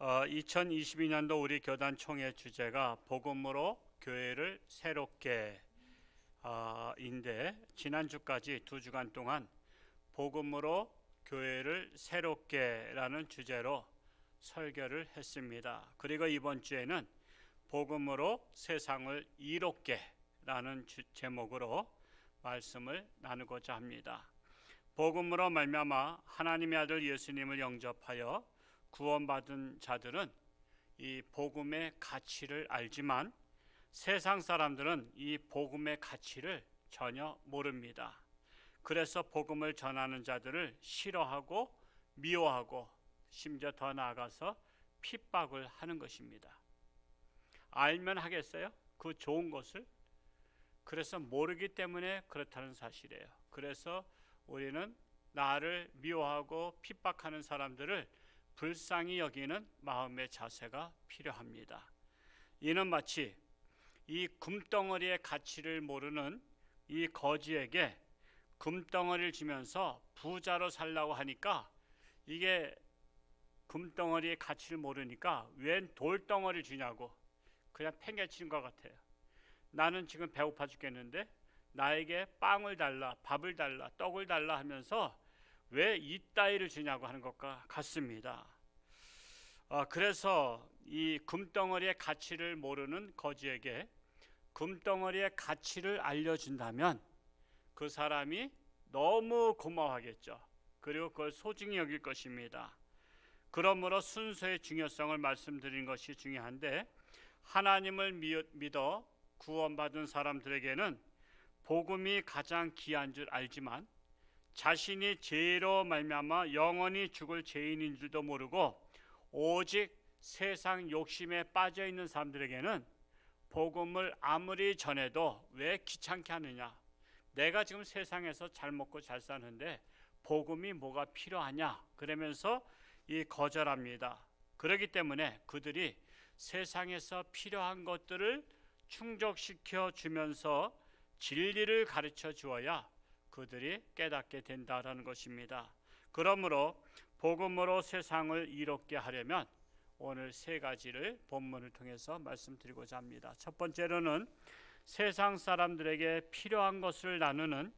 2022년도 우리 교단 총회 주제가 복음으로 교회를 새롭게 인데 지난주까지 2주간 동안 복음으로 교회를 새롭게라는 주제로 설교를 했습니다. 그리고 이번 주에는 복음으로 세상을 이롭게라는 제목으로 말씀을 나누고자 합니다. 복음으로 말미암아 하나님의 아들 예수님을 영접하여 구원받은 자들은 이 복음의 가치를 알지만 세상 사람들은 이 복음의 가치를 전혀 모릅니다. 그래서 복음을 전하는 자들을 싫어하고 미워하고 심지어 더 나아가서 핍박을 하는 것입니다. 알면 하겠어요? 그 좋은 것을? 그래서 모르기 때문에 그렇다는 사실이에요. 그래서 우리는 나를 미워하고 핍박하는 사람들을 불쌍히 여기는 마음의 자세가 필요합니다. 이는 마치 이 금덩어리의 가치를 모르는 이 거지에게 금덩어리를 주면서 부자로 살라고 하니까 이게 금덩어리의 가치를 모르니까 웬 돌덩어리를 주냐고 그냥 팽개치는 것 같아요. 나는 지금 배고파 죽겠는데 나에게 빵을 달라, 밥을 달라, 떡을 달라 하면서 왜 이따위를 주냐고 하는 것과 같습니다. 그래서 이 금덩어리의 가치를 모르는 거지에게 금덩어리의 가치를 알려준다면 그 사람이 너무 고마워하겠죠. 그리고 그걸 소중히 여길 것입니다. 그러므로 순서의 중요성을 말씀드린 것이 중요한데 하나님을 믿어 구원받은 사람들에게는 복음이 가장 귀한 줄 알지만 자신이 죄로 말미암아 영원히 죽을 죄인인 줄도 모르고 오직 세상 욕심에 빠져 있는 사람들에게는 복음을 아무리 전해도 왜 귀찮게 하느냐, 내가 지금 세상에서 잘 먹고 잘 사는데 복음이 뭐가 필요하냐 그러면서 거절합니다. 그렇기 때문에 그들이 세상에서 필요한 것들을 충족시켜 주면서 진리를 가르쳐 주어야 그들이 깨닫게 된다라는 것입니다. 그러므로 복음으로 세상을 이롭게 하려면 오늘 세 가지를 본문을 통해서 말씀드리고자 합니다. 첫 번째로는 세상 사람들에게 필요한 것을 나누는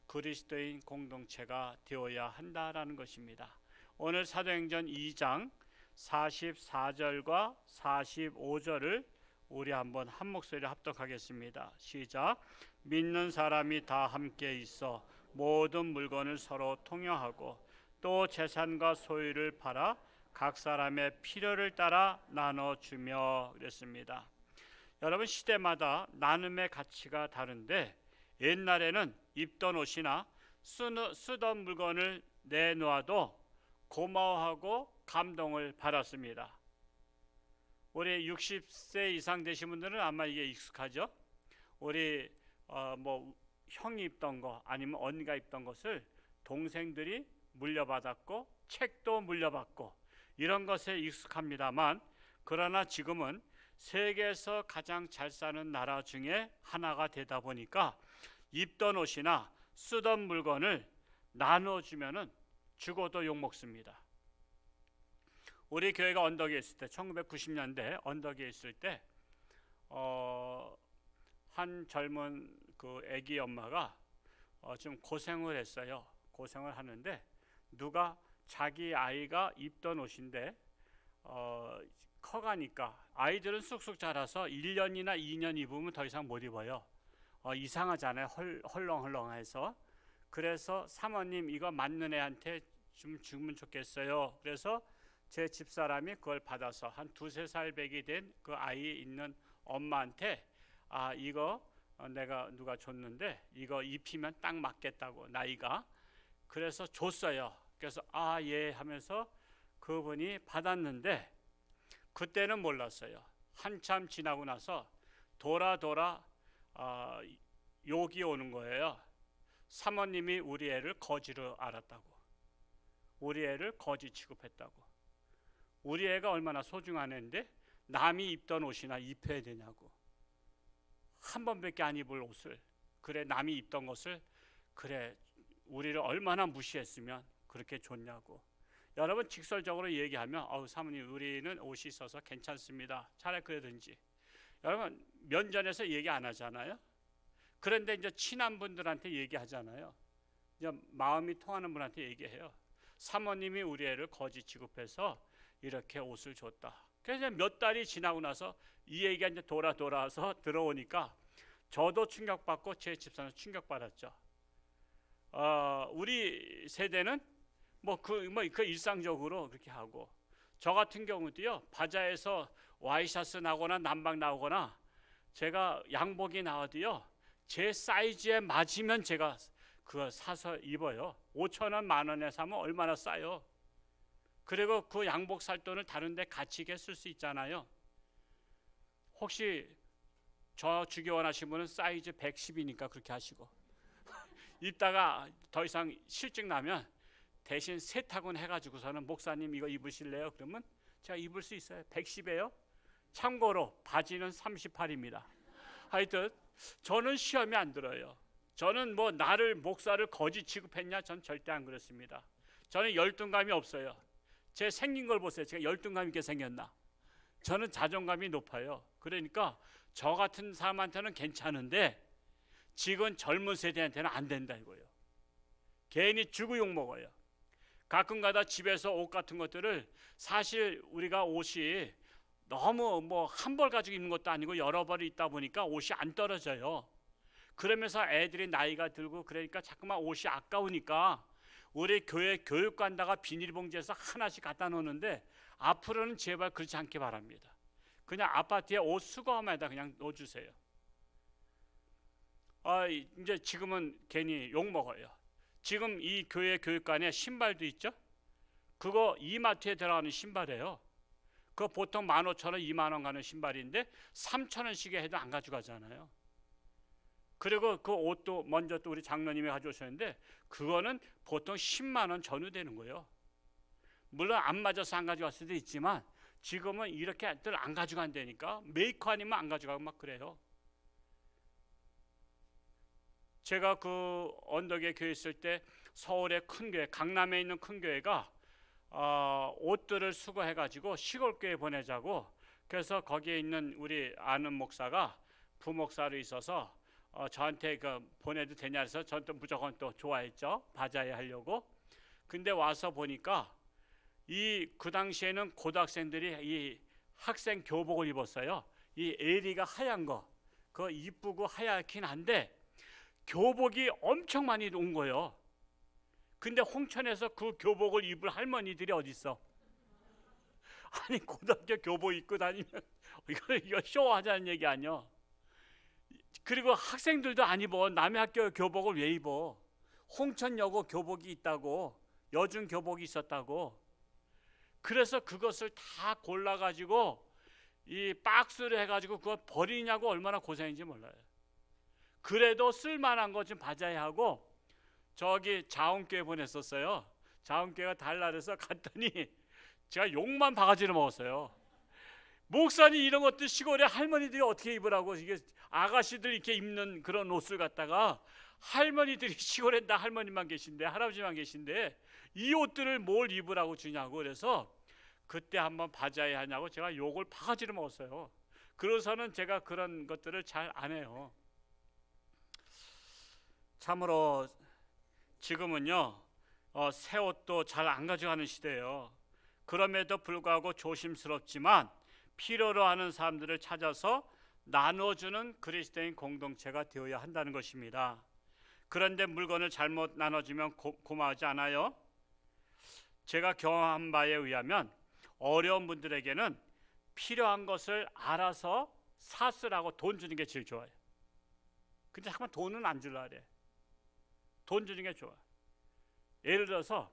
그리스도인 공동체가 되어야 한다라는 것입니다. 오늘 사도행전 2장 44절과 45절을 우리 한번 한 목소리로 합독하겠습니다. 시작. 믿는 사람이 다 함께 있어 모든 물건을 서로 통용하고 또 재산과 소유를 팔아 각 사람의 필요를 따라 나눠주며 그랬습니다. 여러분, 시대마다 나눔의 가치가 다른데 옛날에는 입던 옷이나 쓰던 물건을 내놓아도 고마워하고 감동을 받았습니다. 우리 60세 이상 되신 분들은 아마 이게 익숙하죠. 우리 형이 입던 거 아니면 언니가 입던 것을 동생들이 물려받았고 책도 물려받고 이런 것에 익숙합니다만, 그러나 지금은 세계에서 가장 잘 사는 나라 중에 하나가 되다 보니까 입던 옷이나 쓰던 물건을 나눠주면은 죽어도 욕먹습니다. 우리 교회가 언덕에 있을 때 1990년대 언덕에 있을 때 한 젊은 그 아기 엄마가 좀 고생을 했어요. 고생을 하는데 누가 자기 아이가 입던 옷인데 커가니까 아이들은 쑥쑥 자라서 1년이나 2년 입으면 더 이상 못 입어요. 이상하잖아요. 헐렁헐렁해서. 그래서 사모님 이거 맞는 애한테 좀 주면 좋겠어요. 그래서 제 집사람이 그걸 받아서 한 2-3살 배기 된 그 아이 있는 엄마한테 이거 내가 누가 줬는데 이거 입히면 딱 맞겠다고 나이가. 그래서 줬어요. 그래서 예 하면서 그분이 받았는데 그때는 몰랐어요. 한참 지나고 나서 돌아 욕이 오는 거예요. 사모님이 우리 애를 거지로 알았다고, 우리 애를 거지 취급했다고, 우리 애가 얼마나 소중한 애인데 남이 입던 옷이나 입혀야 되냐고, 한 번밖에 안 입을 옷을 그래 남이 입던 것을 그래 우리를 얼마나 무시했으면 그렇게 줬냐고. 여러분 직설적으로 얘기하면 사모님 우리는 옷이 있어서 괜찮습니다. 차라리 그러든지. 여러분 면전에서 얘기 안 하잖아요. 그런데 이제 친한 분들한테 얘기하잖아요. 이제 마음이 통하는 분한테 얘기해요. 사모님이 우리 애를 거지 취급해서 이렇게 옷을 줬다. 그래서 몇 달이 지나고 나서 이 얘기가 이제 돌아와서 들어오니까 저도 충격받고 제 집사는 충격받았죠. 우리 세대는 그 일상적으로 그렇게 하고, 저 같은 경우도요, 바자에서 와이셔츠 나거나 남방 나오거나 제가 양복이 나와도요, 제 사이즈에 맞으면 제가 그거 사서 입어요. 5,000원, 10,000원에 사면 얼마나 싸요. 그리고 그 양복 살 돈을 다른 데 갇히게 쓸 수 있잖아요. 혹시 저 주기 원하시는 분은 사이즈 110이니까 그렇게 하시고 입다가 더 이상 실증 나면 대신 세탁은 해가지고서는 목사님 이거 입으실래요? 그러면 제가 입을 수 있어요. 110이에요. 참고로 바지는 38입니다. 하여튼 저는 시험이 안 들어요. 저는 나를 목사를 거지 취급했냐? 전 절대 안 그렇습니다. 저는 열등감이 없어요. 제 생긴 걸 보세요. 제가 열등감 있게 생겼나? 저는 자존감이 높아요. 그러니까 저 같은 사람한테는 괜찮은데 지금 젊은 세대한테는 안 된다 이거예요. 괜히 주고 욕 먹어요. 가끔가다 집에서 옷 같은 것들을, 사실 우리가 옷이 너무 한 벌 가지고 입는 것도 아니고 여러 벌이 있다 보니까 옷이 안 떨어져요. 그러면서 애들이 나이가 들고 그러니까 자꾸만 옷이 아까우니까 우리 교회 교육관다가 비닐봉지에서 하나씩 갖다 놓는데 앞으로는 제발 그렇지 않게 바랍니다. 그냥 아파트에 옷 수거함에다 그냥 넣어주세요. 이제 지금은 괜히 욕 먹어요. 지금 이 교회 교육관에 신발도 있죠. 그거 이마트에 들어가는 신발이에요. 그거 보통 15,000원, 20,000원 가는 신발인데 3,000원씩에 해도 안 가져가잖아요. 그리고 그 옷도 먼저 또 우리 장로님이 가져오셨는데 그거는 보통 10만 원 전후 되는 거예요. 물론 안 맞아서 안 가져갈 수도 있지만 지금은 이렇게들 안 가져간다니까. 메이커 아니면 안 가져가고 막 그래요. 제가 그 언덕에 교회 있을 때 서울의 큰 교회, 강남에 있는 큰 교회가 옷들을 수거해가지고 시골 교회 보내자고, 그래서 거기에 있는 우리 아는 목사가 부목사로 있어서 저한테 보내도 되냐 해서 저는 또 무조건 또 좋아했죠. 바자회 하려고. 근데 와서 보니까 그 당시에는 고등학생들이 이 학생 교복을 입었어요. 이 에리가 하얀 거, 그거 이쁘고 하얗긴 한데 교복이 엄청 많이 온 거예요. 근데 홍천에서 그 교복을 입을 할머니들이 어디 있어? 아니 고등학교 교복 입고 다니면 이거 쇼하자는 얘기 아니야. 그리고 학생들도 안 입어. 남의 학교 교복을 왜 입어? 홍천여고 교복이 있다고, 여중 교복이 있었다고. 그래서 그것을 다 골라가지고 이 박스를 해가지고 그거 버리냐고 얼마나 고생인지 몰라요. 그래도 쓸만한 거 좀 바자회 하고 저기 자원교회 보냈었어요. 자원교회가 달라해서 갔더니 제가 욕만 바가지로 먹었어요. 목사님 이런 것들 시골에 할머니들이 어떻게 입으라고, 이게 아가씨들 이렇게 입는 그런 옷을 갖다가 할머니들이 시골에 나 할머니만 계신데 할아버지만 계신데 이 옷들을 뭘 입으라고 주냐고. 그래서 그때 한번 바자회 하냐고 제가 욕을 바가지로 먹었어요. 그래서는 제가 그런 것들을 잘 안 해요. 참으로 지금은요 새 옷도 잘 안 가져가는 시대예요. 그럼에도 불구하고 조심스럽지만 필요로 하는 사람들을 찾아서 나눠주는 그리스도인 공동체가 되어야 한다는 것입니다. 그런데 물건을 잘못 나눠주면 고마워하지 않아요? 제가 경험한 바에 의하면 어려운 분들에게는 필요한 것을 알아서 사쓰라고 돈 주는 게 제일 좋아요. 근데 잠깐 돈은 안 주려 그래. 돈 주는 게 좋아. 예를 들어서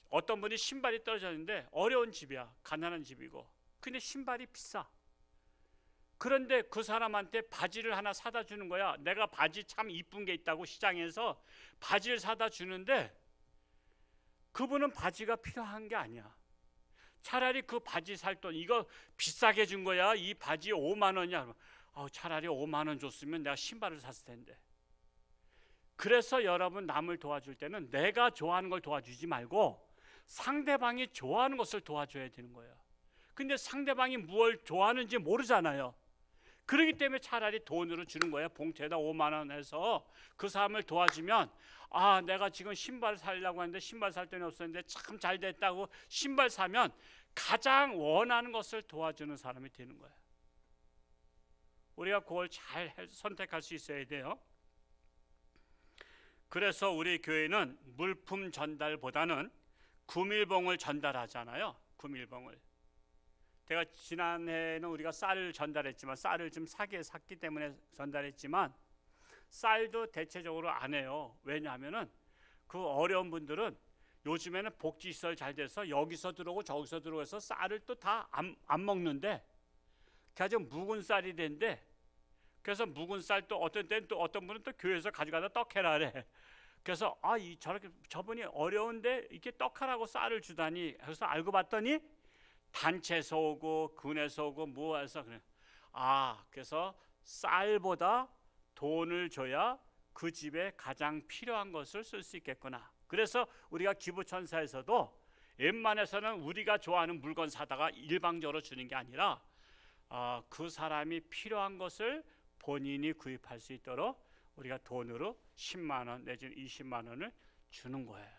어떤 분이 신발이 떨어졌는데 어려운 집이야. 가난한 집이고. 근데 신발이 비싸. 그런데 그 사람한테 바지를 하나 사다 주는 거야. 내가 바지 참 이쁜 게 있다고 시장에서 바지를 사다 주는데 그분은 바지가 필요한 게 아니야. 차라리 그 바지 살 돈, 이거 비싸게 준 거야. 이 바지 5만 원이야. 차라리 5만 원 줬으면 내가 신발을 샀을 텐데. 그래서 여러분 남을 도와줄 때는 내가 좋아하는 걸 도와주지 말고 상대방이 좋아하는 것을 도와줘야 되는 거예요. 근데 상대방이 뭘 좋아하는지 모르잖아요. 그렇기 때문에 차라리 돈으로 주는 거예요. 봉투에다 5만 원 해서 그 사람을 도와주면, 아, 내가 지금 신발 사려고 하는데 신발 살 돈이 없었는데 참 잘 됐다고 신발 사면 가장 원하는 것을 도와주는 사람이 되는 거예요. 우리가 그걸 잘 선택할 수 있어야 돼요. 그래서 우리 교회는 물품 전달보다는 구밀봉을 전달하잖아요. 구밀봉을. 제가 지난해에는 우리가 쌀을 전달했지만, 쌀을 좀 싸게 샀기 때문에 전달했지만, 쌀도 대체적으로 안 해요. 왜냐하면은 그 어려운 분들은 요즘에는 복지시설 잘 돼서 여기서 들어오고 저기서 들어오고 해서 쌀을 또 다 안 먹는데, 가장 묵은 쌀이 된대. 그래서 묵은 쌀 또 어떤 때는 또 어떤 분은 또 교회에서 가져가다 떡해라 그래. 그래서 저렇게 저분이 어려운데 이렇게 떡하라고 쌀을 주다니 해서 알고 봤더니 단체에서 오고 군에서 오고 뭐해서 그래. 그래서 쌀보다 돈을 줘야 그 집에 가장 필요한 것을 쓸 수 있겠구나. 그래서 우리가 기부천사에서도 웬만해서는 우리가 좋아하는 물건 사다가 일방적으로 주는 게 아니라 그 사람이 필요한 것을 본인이 구입할 수 있도록 우리가 돈으로 10만 원 내지는 20만 원을 주는 거예요.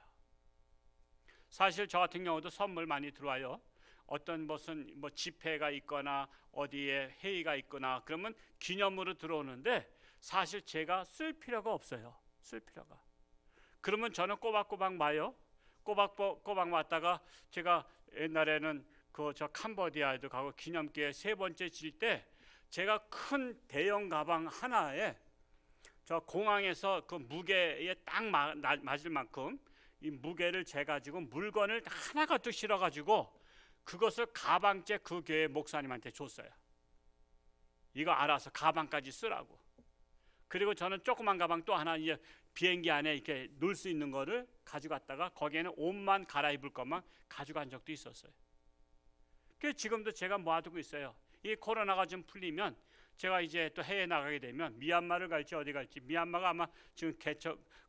사실 저 같은 경우도 선물 많이 들어와요. 어떤 무슨 집회가 있거나 어디에 회의가 있거나 그러면 기념으로 들어오는데 사실 제가 쓸 필요가 없어요. 쓸 필요가. 그러면 저는 꼬박꼬박 와요. 꼬박 왔다가 제가 옛날에는 저 캄보디아에도 가고 기념기에 3번째 질 때 제가 큰 대형 가방 하나에 저 공항에서 그 무게에 딱 맞을 만큼 이 무게를 재가지고 물건을 하나가득 실어가지고 그것을 가방째 그 교회 목사님한테 줬어요. 이거 알아서 가방까지 쓰라고. 그리고 저는 조그만 가방 또 하나 이제 비행기 안에 이렇게 놓을 수 있는 거를 가져갔다가 거기에는 옷만 갈아입을 것만 가져간 적도 있었어요. 그래서 지금도 제가 모아두고 있어요. 이 코로나가 좀 풀리면 제가 이제 또 해외 나가게 되면 미얀마를 갈지 어디 갈지, 미얀마가 아마 지금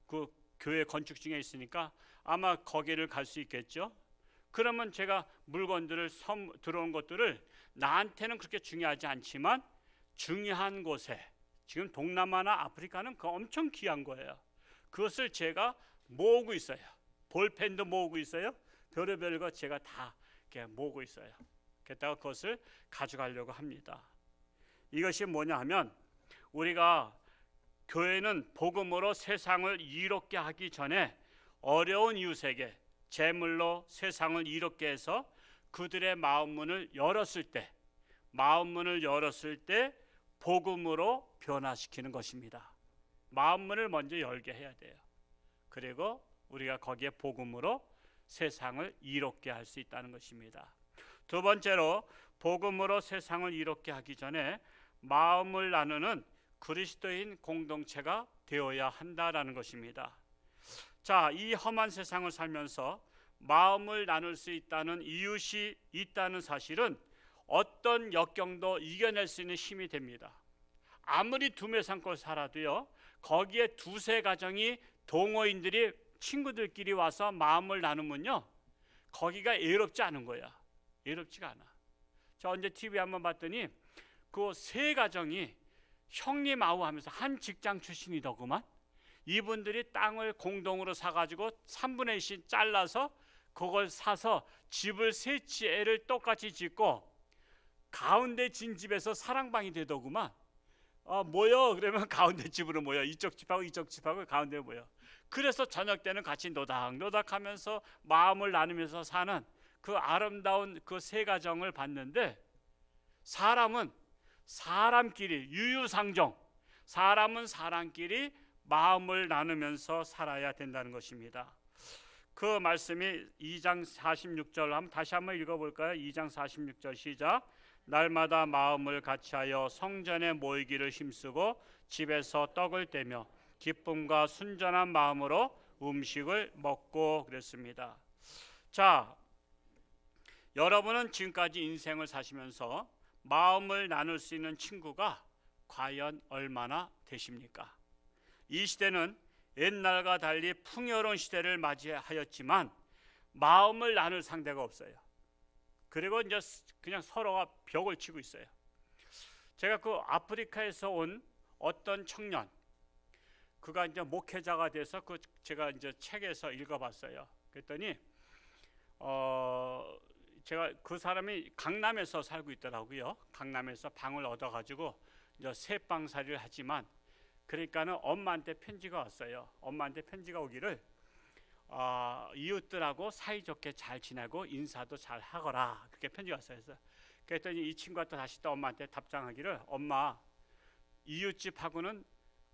그 교회 건축 중에 있으니까 아마 거기를 갈 수 있겠죠. 그러면 제가 물건들을 들어온 것들을 나한테는 그렇게 중요하지 않지만 중요한 곳에, 지금 동남아나 아프리카는 그 엄청 귀한 거예요. 그것을 제가 모으고 있어요. 볼펜도 모으고 있어요. 별의별 거 제가 다 이렇게 모으고 있어요. 게다가 그것을 가져가려고 합니다. 이것이 뭐냐 하면 우리가 교회는 복음으로 세상을 이롭게 하기 전에 어려운 이웃에게 제물로 세상을 이롭게 해서 그들의 마음문을 열었을 때 복음으로 변화시키는 것입니다. 마음문을 먼저 열게 해야 돼요. 그리고 우리가 거기에 복음으로 세상을 이롭게 할 수 있다는 것입니다. 두 번째로 복음으로 세상을 이롭게 하기 전에 마음을 나누는 그리스도인 공동체가 되어야 한다라는 것입니다. 자, 이 험한 세상을 살면서 마음을 나눌 수 있다는 이웃이 있다는 사실은 어떤 역경도 이겨낼 수 있는 힘이 됩니다. 아무리 두메산골 살아도요, 거기에 두세 가정이 동호인들이 친구들끼리 와서 마음을 나누면요, 거기가 애롭지 않은 거야. 애롭지가 않아. 저 언제 TV 한번 봤더니 그 3가정이 형님 아우 하면서 한 직장 출신이더구만. 이분들이 땅을 공동으로 사가지고 3분의 1씩 잘라서 그걸 사서 집을 3채를 똑같이 짓고 가운데 진 집에서 사랑방이 되더구만. 모여 그러면 가운데 집으로 모여. 이쪽 집하고 가운데 모여. 그래서 저녁 때는 같이 노닥노닥하면서 마음을 나누면서 사는 그 아름다운 그 3가정을 봤는데, 사람은 사람끼리 유유상종, 사람은 사람끼리 마음을 나누면서 살아야 된다는 것입니다. 그 말씀이 2장 46절 한번 다시 한번 읽어볼까요? 2장 46절 시작. 날마다 마음을 같이하여 성전에 모이기를 힘쓰고 집에서 떡을 떼며 기쁨과 순전한 마음으로 음식을 먹고 그랬습니다. 자, 여러분은 지금까지 인생을 사시면서 마음을 나눌 수 있는 친구가 과연 얼마나 되십니까? 이 시대는 옛날과 달리 풍요로운 시대를 맞이하였지만 마음을 나눌 상대가 없어요. 그리고 이제 그냥 서로가 벽을 치고 있어요. 제가 그 아프리카에서 온 어떤 청년, 그가 이제 목회자가 돼서 그 제가 이제 책에서 읽어봤어요. 그랬더니 제가 그 사람이 강남에서 살고 있더라고요. 강남에서 방을 얻어가지고 이제 새방살이를 하지만, 그러니까는 엄마한테 편지가 왔어요. 엄마한테 편지가 오기를 이웃들하고 사이좋게 잘 지내고 인사도 잘 하거라, 그렇게 편지가 왔어요. 그랬더니 이 친구가 또 다시 또 엄마한테 답장하기를, 엄마, 이웃집하고는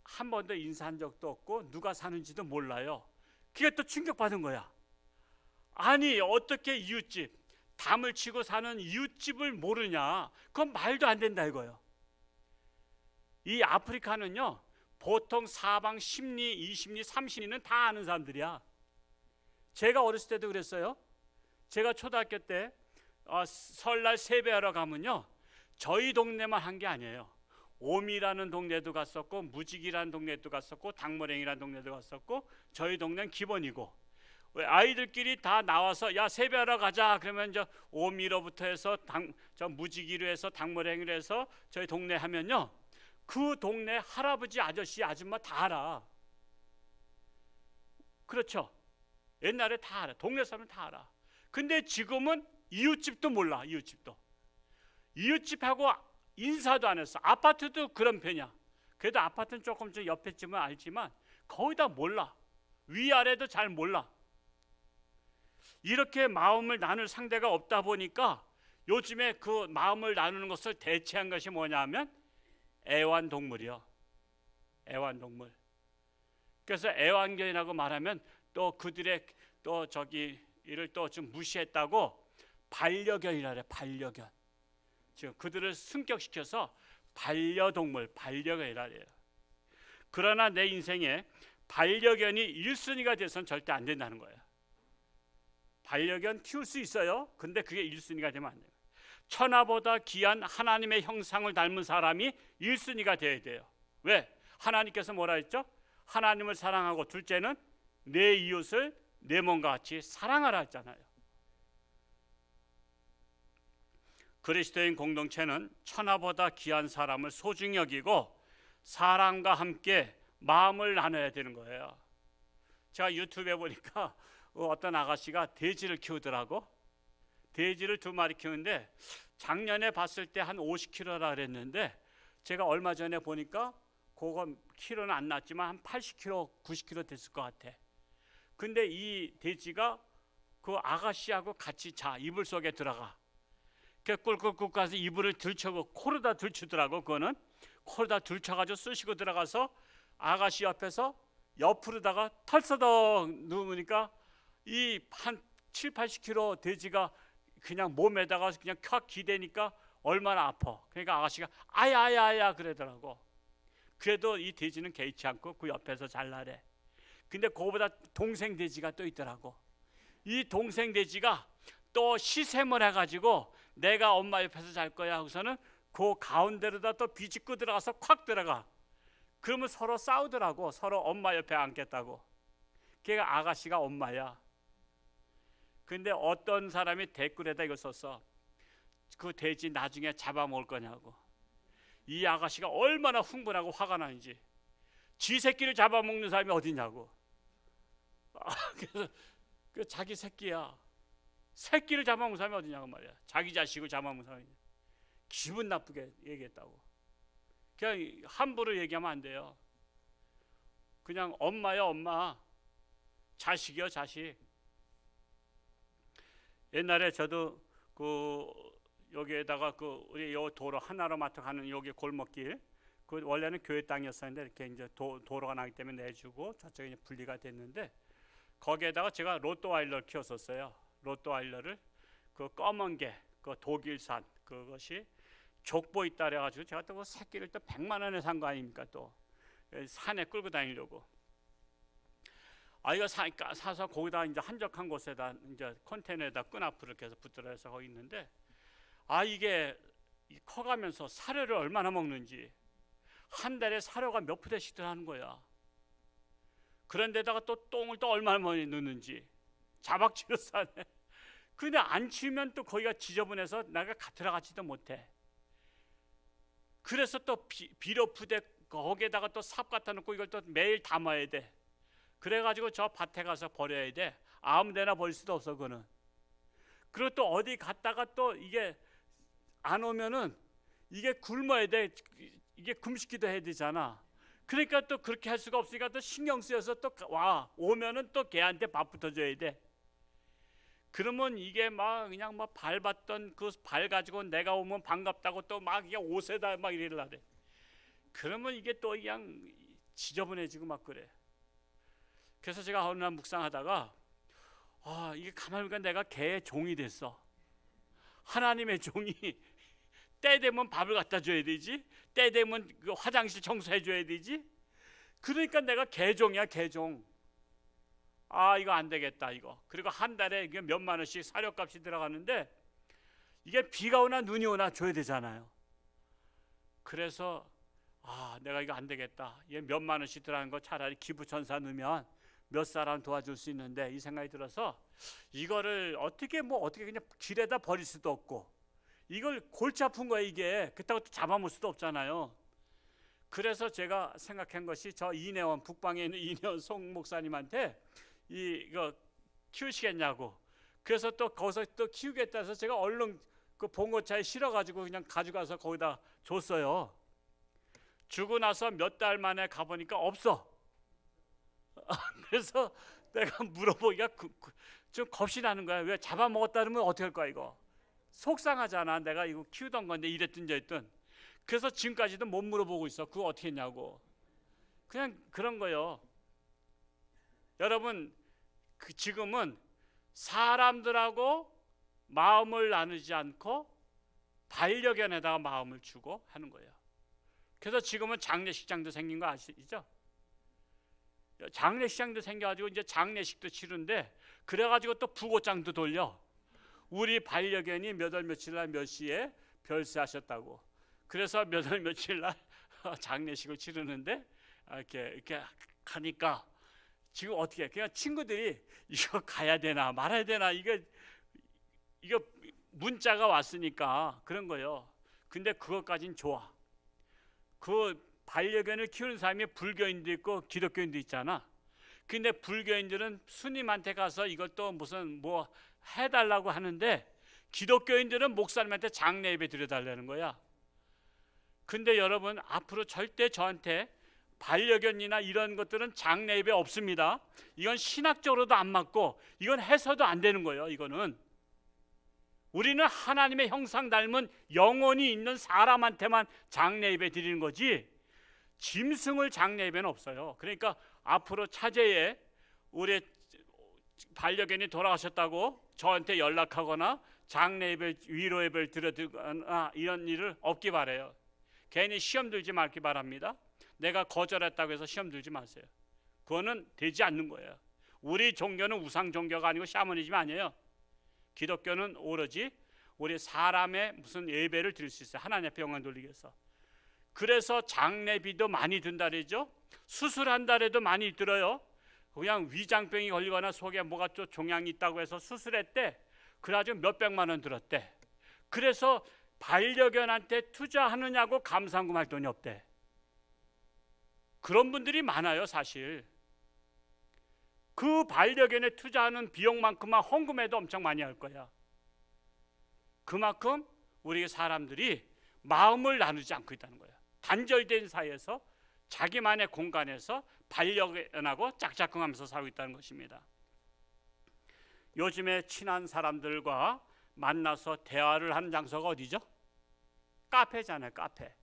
한 번도 인사한 적도 없고 누가 사는지도 몰라요. 그게 또 충격받은 거야. 아니, 어떻게 이웃집, 담을 치고 사는 이웃집을 모르냐? 그건 말도 안 된다 이거예요. 이 아프리카는요, 보통 사방 10리, 20리, 30리는 다 아는 사람들이야. 제가 어렸을 때도 그랬어요. 제가 초등학교 때 설날 세배하러 가면요, 저희 동네만 한 게 아니에요. 오미라는 동네도 갔었고, 무직이라는 동네도 갔었고, 당머랭이라는 동네도 갔었고, 저희 동네는 기본이고, 아이들끼리 다 나와서 야 세배하러 가자 그러면 저 오미로부터 해서 저 무지기로 해서 당머랭이로 해서 저희 동네 하면요, 그 동네 할아버지 아저씨 아줌마 다 알아. 그렇죠? 옛날에 다 알아. 동네 사람은 다 알아. 근데 지금은 이웃집도 몰라. 이웃집하고 인사도 안 했어. 아파트도 그런 편이야. 그래도 아파트는 조금 좀 옆에 집은 알지만 거의 다 몰라. 위아래도 잘 몰라. 이렇게 마음을 나눌 상대가 없다 보니까 요즘에 그 마음을 나누는 것을 대체한 것이 뭐냐면 애완동물이요. 애완동물. 그래서 애완견이라고 말하면 또 그들의 또 저기 이를 또 좀 무시했다고 반려견이라 그래. 반려견. 지금 그들을 승격시켜서 반려동물, 반려견이라 그래요. 그러나 내 인생에 반려견이 1순위가 돼서는 절대 안 된다는 거예요. 반려견 키울 수 있어요. 근데 그게 1순위가 되면 안 돼요. 천하보다 귀한 하나님의 형상을 닮은 사람이 1순위가 되어야 돼요. 왜? 하나님께서 뭐라 했죠? 하나님을 사랑하고 둘째는 내 이웃을 내 몸과 같이 사랑하라 했잖아요. 그리스도인 공동체는 천하보다 귀한 사람을 소중히 여기고 사람과 함께 마음을 나눠야 되는 거예요. 제가 유튜브에 보니까 어떤 아가씨가 돼지를 키우더라고. 돼지를 2마리 키우는데 작년에 봤을 때 한 50kg라 그랬는데 제가 얼마 전에 보니까 그거 키로는 안 났지만 한 80kg, 90kg 됐을 것 같아. 근데 이 돼지가 그 아가씨하고 같이 자, 이불 속에 들어가. 그 꿀꿀꿀 가서 이불을 들쳐고 코로다 들추더라고. 그거는 코로다 들쳐가지고 쑤시고 들어가서 아가씨 옆에서 옆으로다가 털썩 누우니까 이 한 7, 80kg 돼지가 그냥 몸에다가 그냥 콱 기대니까 얼마나 아파. 그러니까 아가씨가 아야야야 그러더라고. 그래도 이 돼지는 개의치 않고 그 옆에서 잘라래. 근데 그거보다 동생 돼지가 또 있더라고. 이 동생 돼지가 또 시샘을 해가지고 내가 엄마 옆에서 잘 거야 하고서는 그 가운데로다 또 비집고 들어가서 콱 들어가. 그러면 서로 싸우더라고. 서로 엄마 옆에 앉겠다고. 걔가 아가씨가 엄마야. 근데 어떤 사람이 댓글에다 이걸 썼어. 그 돼지 나중에 잡아먹을 거냐고. 이 아가씨가 얼마나 흥분하고 화가 나는지. 지 새끼를 잡아먹는 사람이 어디냐고. 그래서 그 자기 새끼야. 새끼를 잡아먹는 사람이 어디냐고 말이야. 자기 자식을 잡아먹는 사람이. 기분 나쁘게 얘기했다고. 그냥 함부로 얘기하면 안 돼요. 그냥 엄마야 엄마, 자식이요 자식. 옛날에 저도 그 여기에다가 그 우리 요 도로 하나로마트 가는 여기 골목길, 그 원래는 교회 땅이었었는데 이렇게 이제 도로가 나기 때문에 내주고 저쪽에 이제 분리가 됐는데 거기에다가 제가 로또와일러를 키웠었어요. 로또와일러를 그 검은 게 그 독일산 그것이 족보 있다 그래가지고 제가 또 그 새끼를 또 100만 원에 산 거 아닙니까? 또 산에 끌고 다니려고. 이거 사서 거기다 이제 한적한 곳에다 이제 컨테이너에다 끈앞으로 이렇게 해서 붙들어 해서 거기 있는데 이게 커가면서 사료를 얼마나 먹는지 한 달에 사료가 몇 푸대씩 들어가는 거야. 그런데다가 또 똥을 또 얼마나 많이 넣는지 자박치로 싸네. 근데 안 치우면 또 거기가 지저분해서 내가 들어가지도 못해. 그래서 또 비료푸대 거기에다가 또 삽 갖다 놓고 이걸 또 매일 담아야 돼. 그래가지고 저 밭에 가서 버려야 돼. 아무데나 버릴 수도 없어 그거는. 그리고 또 어디 갔다가 또 이게 안 오면은 이게 굶어야 돼. 이게 금식기도 해야 되잖아. 그러니까 또 그렇게 할 수가 없으니까 또 신경 쓰여서 또 오면은 또 걔한테 밥부터 줘야 돼. 그러면 이게 막 그냥 막 밟았던 그 발 가지고 내가 오면 반갑다고 또 막 그냥 옷에다 막 이래라 돼. 그러면 이게 또 그냥 지저분해지고 막 그래. 그래서 제가 어느 날 묵상하다가 이게 가만히 보니까 내가 개의 종이 됐어. 하나님의 종이. 때 되면 밥을 갖다 줘야 되지. 때 되면 그 화장실 청소해 줘야 되지. 그러니까 내가 개종이야, 개종. 이거 안 되겠다 이거. 그리고 한 달에 이게 몇만 원씩 사료값이 들어가는데 이게 비가 오나 눈이 오나 줘야 되잖아요. 그래서 내가 이거 안 되겠다. 이게 몇만 원씩 들어가는 거 차라리 기부천사 넣으면 몇 사람 도와줄 수 있는데 이 생각이 들어서 이거를 어떻게 그냥 길에다 버릴 수도 없고 이걸 골치 아픈 거야 이게. 그렇다고 또 잡아먹을 수도 없잖아요. 그래서 제가 생각한 것이 저 이내원 북방에 있는 이내원 송 목사님한테 이거 키우시겠냐고. 그래서 또 거기서 또 키우겠다 해서 제가 얼른 그 봉고차에 실어가지고 그냥 가져가서 거기다 줬어요. 주고 나서 몇 달 만에 가보니까 없어. 그래서 내가 물어보기가 좀 겁이 나는 거야. 왜 잡아먹었다 그러면 어떻게 할 거야 이거. 속상하잖아. 내가 이거 키우던 건데 이랬든 저랬든. 그래서 지금까지도 못 물어보고 있어. 그거 어떻게 했냐고. 그냥 그런 거예요. 여러분 지금은 사람들하고 마음을 나누지 않고 반려견에다가 마음을 주고 하는 거예요. 그래서 지금은 장례식장도 생긴 거 아시죠? 장례식장도 생겨가지고 이제 장례식도 치른데 그래가지고 또 부고장도 돌려. 우리 반려견이 몇 월 며칠 날 몇 시에 별세하셨다고. 그래서 몇 월 며칠 날 장례식을 치르는데 이렇게 가니까 지금 어떻게 해? 그냥 친구들이 이거 가야 되나 말아야 되나 이거 문자가 왔으니까 그런 거예요. 근데 그것까진 좋아. 그 반려견을 키우는 사람이 불교인도 있고 기독교인도 있잖아. 근데 불교인들은 스님한테 가서 이걸 또 무슨 해달라고 하는데 기독교인들은 목사님한테 장례 예배 드려달라는 거야. 근데 여러분 앞으로 절대 저한테 반려견이나 이런 것들은 장례 예배 없습니다. 이건 신학적으로도 안 맞고 이건 해서도 안 되는 거예요. 이거는 우리는 하나님의 형상 닮은 영혼이 있는 사람한테만 장례 예배 드리는 거지 짐승을 장례 예배는 없어요. 그러니까 앞으로 차제에 우리 반려견이 돌아가셨다고 저한테 연락하거나 장례 예배 위로 예배를 드려드거나 이런 일을 없기 바라요. 괜히 시험 들지 말기 바랍니다. 내가 거절했다고 해서 시험 들지 마세요. 그거는 되지 않는 거예요. 우리 종교는 우상 종교가 아니고 샤머니즘 아니에요. 기독교는 오로지 우리 사람의 무슨 예배를 드릴 수 있어요. 하나님 앞에 영광 돌리기 위해서. 그래서 장례비도 많이 든다 그러죠. 수술한다 해도 많이 들어요. 그냥 위장병이 걸리거나 속에 뭐가 좀 종양이 있다고 해서 수술했대. 그래가지고 몇백만 원 들었대. 그래서 반려견한테 투자하느냐고 감상금할 돈이 없대. 그런 분들이 많아요. 사실 그 반려견에 투자하는 비용만큼만 헌금해도 엄청 많이 할 거야. 그만큼 우리 사람들이 마음을 나누지 않고 있다는 거야. 단절된 사이에서 자기만의 공간에서 반려견하고 짝짝꿍하면서 살고 있다는 것입니다. 요즘에 친한 사람들과 만나서 대화를 하는 장소가 어디죠? 카페잖아요. 카페.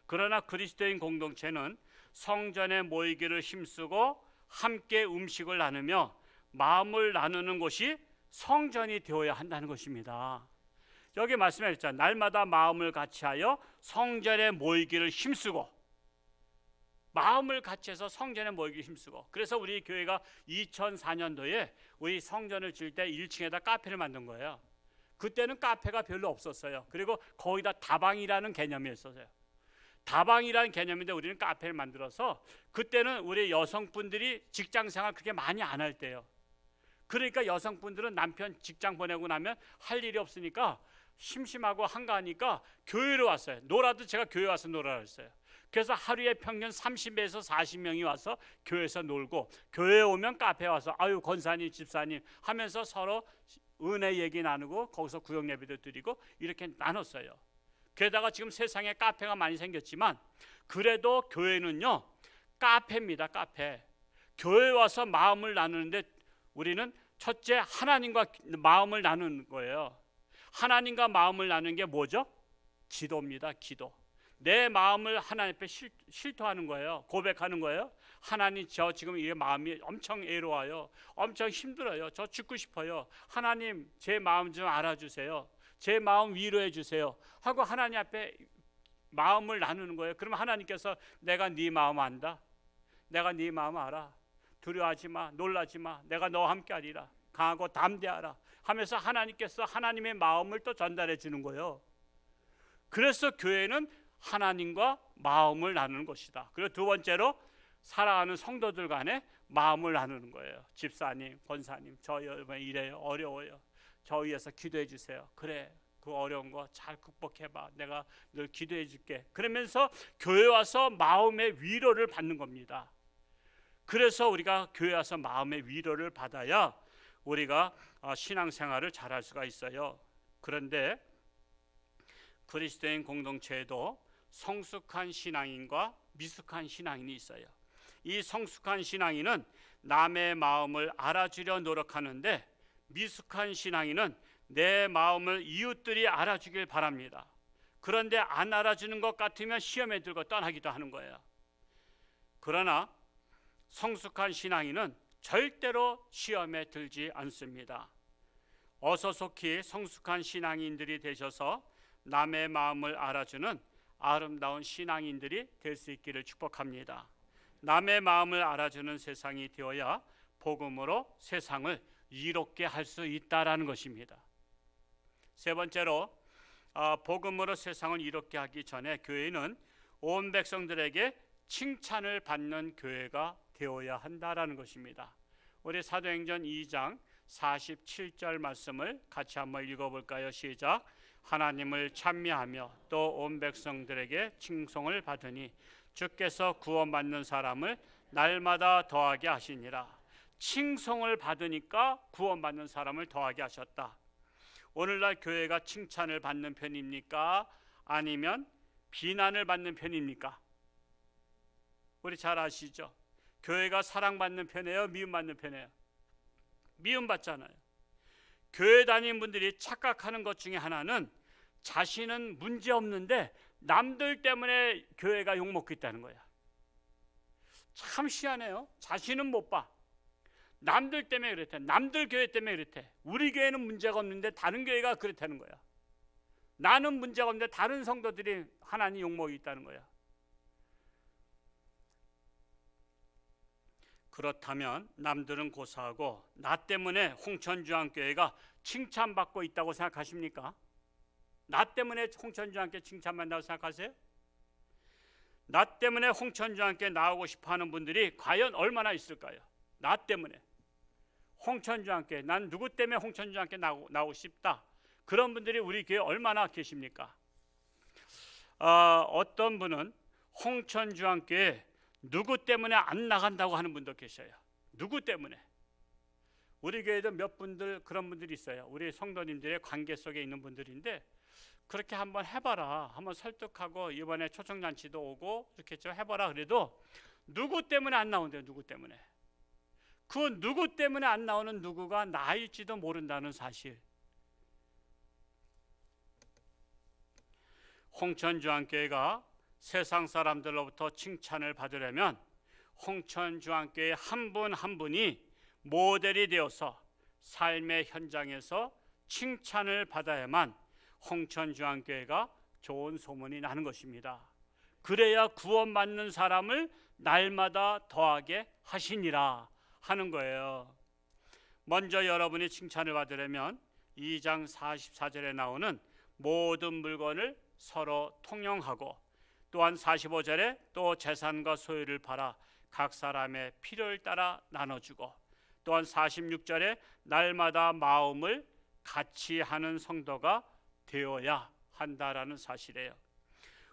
그러나 그리스도인 공동체는 성전에 모이기를 힘쓰고 함께 음식을 나누며 마음을 나누는 곳이 성전이 되어야 한다는 것입니다. 여기 말씀하셨잖아요. 날마다 마음을 같이하여 성전에 모이기를 힘쓰고, 마음을 같이해서 성전에 모이기를 힘쓰고. 그래서 우리 교회가 2004년도에 우리 성전을 지을 때 1층에다 카페를 만든 거예요. 그때는 카페가 별로 없었어요. 그리고 거기다 다방이라는 개념이 있었어요. 다방이라는 개념인데 우리는 카페를 만들어서, 그때는 우리 여성분들이 직장생활 그렇게 많이 안 할 때요. 그러니까 여성분들은 남편 직장 보내고 나면 할 일이 없으니까 심심하고 한가하니까 교회로 왔어요. 놀아도 제가 교회 와서 놀아라 했어요. 그래서 하루에 평균 30에서 40명이 와서 교회에서 놀고, 교회에 오면 카페에 와서 아유 권사님 집사님 하면서 서로 은혜 얘기 나누고 거기서 구역 예배도 드리고 이렇게 나눴어요. 게다가 지금 세상에 카페가 많이 생겼지만 그래도 교회는요 카페입니다. 카페. 교회 와서 마음을 나누는데 우리는 첫째 하나님과 마음을 나누는 거예요. 하나님과 마음을 나누는 게 뭐죠? 기도입니다. 기도. 내 마음을 하나님 앞에 실토하는 거예요. 고백하는 거예요. 하나님, 저 지금 이 마음이 엄청 애로워요. 엄청 힘들어요. 저 죽고 싶어요. 하나님, 제 마음 좀 알아주세요. 제 마음 위로해 주세요 하고 하나님 앞에 마음을 나누는 거예요. 그러면 하나님께서 내가 네 마음 안다. 내가 네 마음 알아. 두려워하지 마. 놀라지 마. 내가 너와 함께 하리라. 강하고 담대하라 하면서 하나님께서 하나님의 마음을 또 전달해 주는 거예요. 그래서 교회는 하나님과 마음을 나누는 것이다. 그리고 두 번째로 살아가는 성도들 간에 마음을 나누는 거예요. 집사님, 권사님, 저 여러분 이래요. 어려워요. 저 위해서 기도해 주세요. 그래, 그 어려운 거 잘 극복해봐. 내가 늘 기도해 줄게. 그러면서 교회 와서 마음의 위로를 받는 겁니다. 그래서 우리가 교회 와서 마음의 위로를 받아야 우리가 신앙생활을 잘할 수가 있어요. 그런데 그리스도인 공동체에도 성숙한 신앙인과 미숙한 신앙인이 있어요. 이 성숙한 신앙인은 남의 마음을 알아주려 노력하는데 미숙한 신앙인은 내 마음을 이웃들이 알아주길 바랍니다. 그런데 안 알아주는 것 같으면 시험에 들고 떠나기도 하는 거예요. 그러나 성숙한 신앙인은 절대로 시험에 들지 않습니다. 어서 속히 성숙한 신앙인들이 되셔서 남의 마음을 알아주는 아름다운 신앙인들이 될 수 있기를 축복합니다. 남의 마음을 알아주는 세상이 되어야 복음으로 세상을 이롭게 할 수 있다라는 것입니다. 세 번째로 복음으로 세상을 이롭게 하기 전에 교회는 온 백성들에게 칭찬을 받는 교회가 되어야 한다라는 것입니다. 우리 사도행전 2장 47절 말씀을 같이 한번 읽어볼까요? 시작. 하나님을 찬미하며 또 온 백성들에게 칭송을 받으니 주께서 구원받는 사람을 날마다 더하게 하시니라. 칭송을 받으니까 구원받는 사람을 더하게 하셨다. 오늘날 교회가 칭찬을 받는 편입니까? 아니면 비난을 받는 편입니까? 우리 잘 아시죠? 교회가 사랑받는 편이에요? 미움받는 편이에요? 미움받잖아요. 교회 다니는 분들이 착각하는 것 중에 하나는 자신은 문제 없는데 남들 때문에 교회가 욕먹고 있다는 거야. 참 희한해요. 자신은 못 봐. 남들 때문에 그렇대. 남들 교회 때문에 그렇대. 우리 교회는 문제가 없는데 다른 교회가 그렇다는 거야. 나는 문제가 없는데 다른 성도들이 하나님 욕먹이 있다는 거야. 그렇다면 남들은 고사하고 나 때문에 홍천주안교회가 칭찬받고 있다고 생각하십니까? 나 때문에 홍천주안교회 칭찬받는다고 생각하세요? 나 때문에 홍천주안교회 나오고 싶어하는 분들이 과연 얼마나 있을까요? 나 때문에 홍천주안교회, 난 누구 때문에 홍천주안교회 나오고 싶다. 그런 분들이 우리 교회에 얼마나 계십니까? 어떤 분은 홍천주안교회 누구 때문에 안 나간다고 하는 분도 계셔요. 누구 때문에? 우리 교회도 몇 분들 그런 분들이 있어요. 우리 성도님들의 관계 속에 있는 분들인데 그렇게 한번 해봐라. 한번 설득하고 이번에 초청잔치도 오고 이렇게 좀 해봐라. 그래도 누구 때문에 안 나온대요. 누구 때문에. 그 누구 때문에 안 나오는 누구가 나일지도 모른다는 사실. 홍천주안교회가 세상 사람들로부터 칭찬을 받으려면 홍천주안교회 한 분 한 분이 모델이 되어서 삶의 현장에서 칭찬을 받아야만 홍천주안교회가 좋은 소문이 나는 것입니다. 그래야 구원받는 사람을 날마다 더하게 하시니라 하는 거예요. 먼저 여러분이 칭찬을 받으려면 2장 44절에 나오는 모든 물건을 서로 통용하고 또한 45절에 또 재산과 소유를 팔아 각 사람의 필요를 따라 나눠주고 또한 46절에 날마다 마음을 같이 하는 성도가 되어야 한다라는 사실이에요.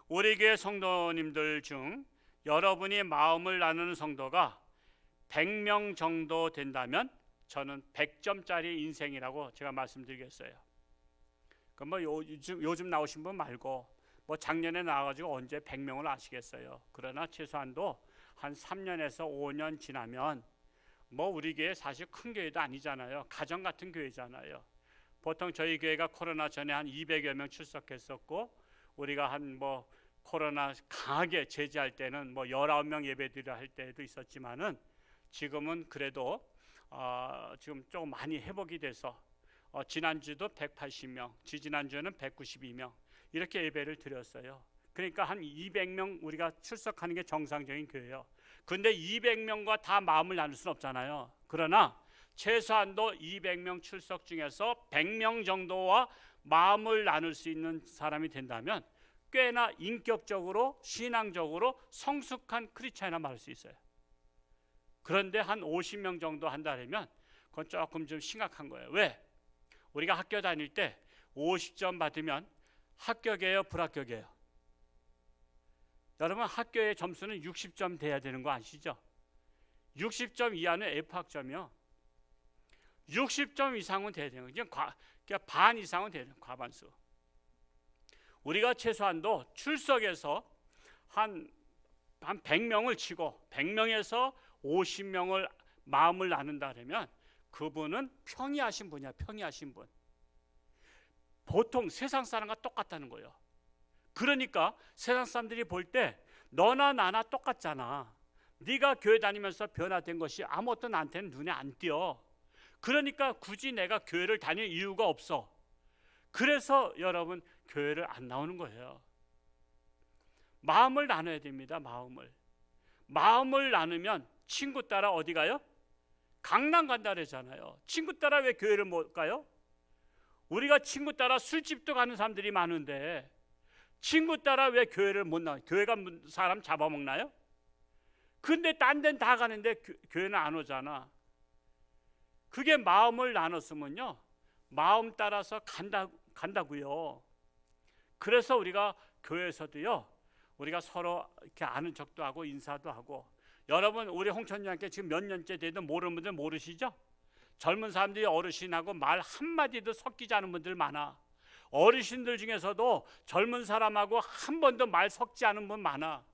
우리 교회 성도님들 중 여러분이 마음을 나누는 성도가 100명 정도 된다면 저는 100점짜리 인생이라고 제가 말씀드리겠어요. 그럼 뭐 요즘 나오신 분 말고 뭐 작년에 나와가지고 언제 100명을 아시겠어요. 그러나 최소한도 한 3년에서 5년 지나면 뭐 우리 교회 사실 큰 교회도 아니잖아요. 가정 같은 교회잖아요. 보통 저희 교회가 코로나 전에 한 200여 명 출석했었고, 우리가 한 뭐 코로나 강하게 제지할 때는 뭐 19명 예배드리려 할 때도 있었지만은 지금은 그래도 지금 조금 많이 회복이 돼서 지난주도 180명, 지지난주에는 192명 이렇게 예배를 드렸어요. 그러니까 한 200명 우리가 출석하는 게 정상적인 교회예요. 근데 200명과 다 마음을 나눌 수는 없잖아요. 그러나 최소한도 200명 출석 중에서 100명 정도와 마음을 나눌 수 있는 사람이 된다면 꽤나 인격적으로 신앙적으로 성숙한 크리스찬이라 말할 수 있어요. 그런데 한 50명 정도 한다면 그건 조금 좀 심각한 거예요. 왜? 우리가 학교 다닐 때 50점 받으면 합격이에요, 불합격이에요? 여러분 학교의 점수는 60점 돼야 되는 거 아시죠? 60점 이하는 F학점이요. 60점 이상은 돼야 되는 거예요. 그냥 반 이상은 돼야 돼요. 과반수. 우리가 최소한도 출석에서 한 100명을 치고 100명에서 50명을 마음을 나눈다 그러면 그분은 평이하신 분이야. 평이하신 분. 보통 세상 사람과 똑같다는 거예요. 그러니까 세상 사람들이 볼 때 너나 나나 똑같잖아. 네가 교회 다니면서 변화된 것이 아무것도 나한테는 눈에 안 띄어. 그러니까 굳이 내가 교회를 다닐 이유가 없어. 그래서 여러분 교회를 안 나오는 거예요. 마음을 나눠야 됩니다. 마음을 나누면 친구 따라 어디 가요? 강남 간다 그러잖아요. 친구 따라 왜 교회를 못 가요? 우리가 친구 따라 술집도 가는 사람들이 많은데 친구 따라 왜 교회를 못 나와요? 교회가 사람 잡아먹나요? 근데 딴 데는 다 가는데 교회는 안 오잖아. 그게 마음을 나눴으면요 마음 따라서 간다고요. 그래서 우리가 교회에서도요 우리가 서로 이렇게 아는 척도 하고 인사도 하고. 여러분 우리 홍천장께 지금 몇 년째 돼도 모르는 분들 모르시죠? 젊은 사람들이 어르신하고 말 한마디도 섞이지 않은 분들 많아. 어르신들 중에서도 젊은 사람하고 한 번도 말 섞지 않은 분 많아.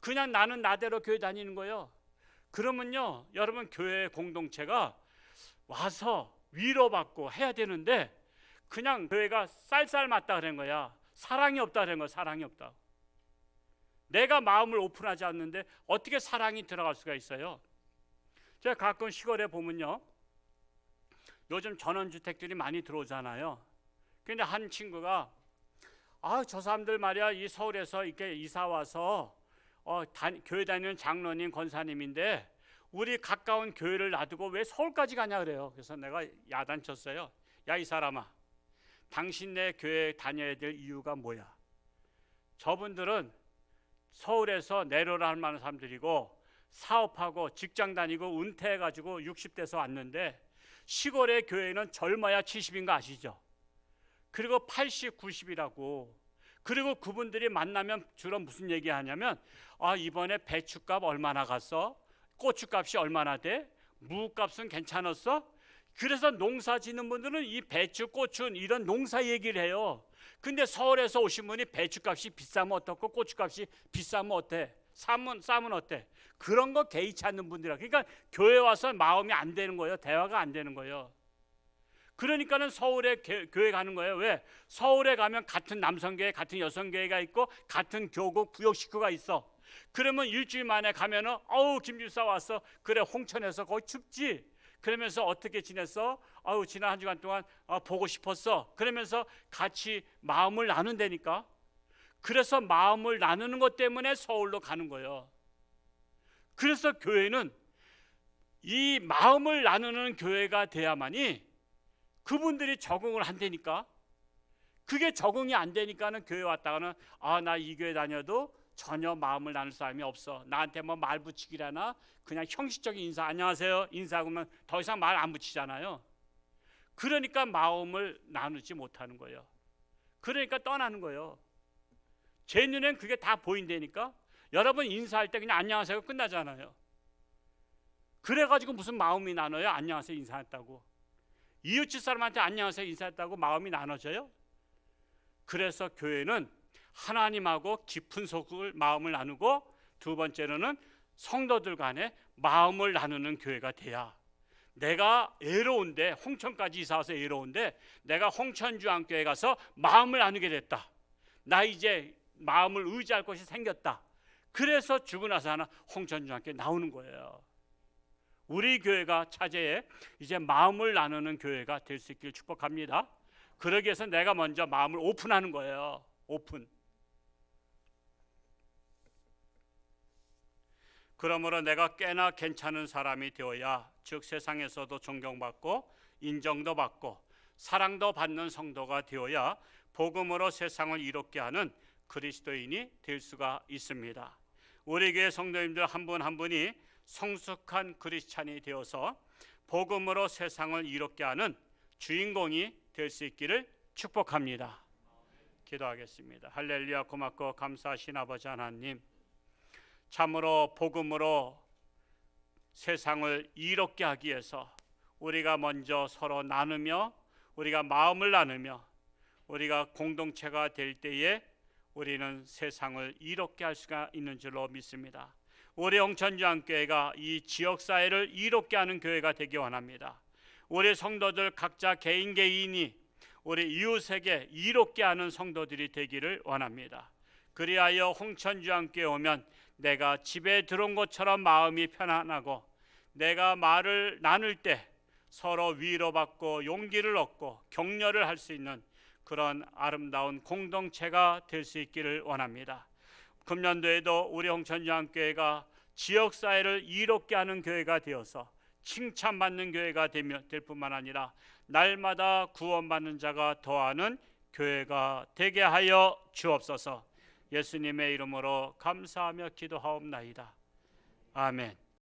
그냥 나는 나대로 교회 다니는 거예요. 그러면요 여러분 교회 공동체가 와서 위로받고 해야 되는데 그냥 교회가 쌀쌀 맞다 그런 거야. 사랑이 없다 그런 거야. 사랑이 없다. 내가 마음을 오픈하지 않는데 어떻게 사랑이 들어갈 수가 있어요? 제가 가끔 시골에 보면요 요즘 전원주택들이 많이 들어오잖아요. 근데 한 친구가 저 사람들 말이야 이 서울에서 이렇게 이사 와서 교회 다니는 장로님 권사님인데 우리 가까운 교회를 놔두고 왜 서울까지 가냐 그래요. 그래서 내가 야단쳤어요. 야 이 사람아, 당신네 교회 다녀야 될 이유가 뭐야? 저분들은 서울에서 내려라 할 만한 사람들이고 사업하고 직장 다니고 은퇴해가지고 60대서 왔는데 시골의 교회는 젊어야 70인 거 아시죠? 그리고 80, 90이라고. 그리고 그분들이 만나면 주로 무슨 얘기 하냐면 이번에 배추값 얼마나 갔어? 고추값이 얼마나 돼? 무값은 괜찮았어? 그래서 농사 짓는 분들은 이 배추, 고추 이런 농사 얘기를 해요. 근데 서울에서 오신 분이 배추값이 비싸면 어떻고 고추값이 비싸면 어때? 싸면 어때? 그런 거 개의치 않는 분들이라. 그러니까 교회 와서 마음이 안 되는 거예요. 대화가 안 되는 거예요. 그러니까는 서울에 교회 가는 거예요. 왜? 서울에 가면 같은 남성교회, 같은 여성교회가 있고 같은 교구, 구역 식구가 있어. 그러면 일주일 만에 가면은 김집사 왔어. 그래 홍천에서 거기 춥지. 그러면서 어떻게 지냈어? 지난 한 주간 동안 보고 싶었어. 그러면서 같이 마음을 나눈다니까. 그래서 마음을 나누는 것 때문에 서울로 가는 거예요. 그래서 교회는 이 마음을 나누는 교회가 돼야만이 그분들이 적응을 한다니까. 그게 적응이 안 되니까는 교회 왔다가는 나 이 교회 다녀도 전혀 마음을 나눌 사람이 없어. 나한테 뭐 말 붙이기라나 그냥 형식적인 인사, 안녕하세요 인사하고만 더 이상 말 안 붙이잖아요. 그러니까 마음을 나누지 못하는 거예요. 그러니까 떠나는 거예요. 제 눈엔 그게 다 보인다니까. 여러분 인사할 때 그냥 안녕하세요 끝나잖아요. 그래가지고 무슨 마음이 나눠요? 안녕하세요 인사했다고. 이웃집 사람한테 안녕하세요 인사했다고 마음이 나눠져요? 그래서 교회는 하나님하고 깊은 속을 마음을 나누고, 두 번째로는 성도들 간에 마음을 나누는 교회가 돼야, 내가 애로운데 홍천까지 이사 와서 애로운데 내가 홍천주안교회 가서 마음을 나누게 됐다. 나 이제 마음을 의지할 곳이 생겼다. 그래서 죽고 나서 하나 홍천주안교회 나오는 거예요. 우리 교회가 차제에 이제 마음을 나누는 교회가 될 수 있길 축복합니다. 그러기 위해서 내가 먼저 마음을 오픈하는 거예요. 오픈. 그러므로 내가 꽤나 괜찮은 사람이 되어야, 즉 세상에서도 존경받고 인정도 받고 사랑도 받는 성도가 되어야 복음으로 세상을 이롭게 하는 그리스도인이 될 수가 있습니다. 우리 교회 성도님들 한 분 한 분이 성숙한 크리스찬이 되어서 복음으로 세상을 이롭게 하는 주인공이 될 수 있기를 축복합니다. 기도하겠습니다. 할렐루야. 고맙고 감사하신 아버지 하나님, 참으로 복음으로 세상을 이롭게 하기 위해서 우리가 먼저 서로 나누며, 우리가 마음을 나누며, 우리가 공동체가 될 때에 우리는 세상을 이롭게 할 수가 있는 줄로 믿습니다. 우리 홍천주안교회가 이 지역사회를 이롭게 하는 교회가 되기 원합니다. 우리 성도들 각자 개인이 우리 이웃에게 이롭게 하는 성도들이 되기를 원합니다. 그리하여 홍천주안교회 오면 내가 집에 들어온 것처럼 마음이 편안하고, 내가 말을 나눌 때 서로 위로받고 용기를 얻고 격려를 할 수 있는 그런 아름다운 공동체가 될 수 있기를 원합니다. 금년도에도 우리 홍천주안교회가 지역사회를 이롭게 하는 교회가 되어서 칭찬받는 교회가 될 뿐만 아니라 날마다 구원받는 자가 더하는 교회가 되게 하여 주옵소서. 예수님의 이름으로 감사하며 기도하옵나이다. 아멘.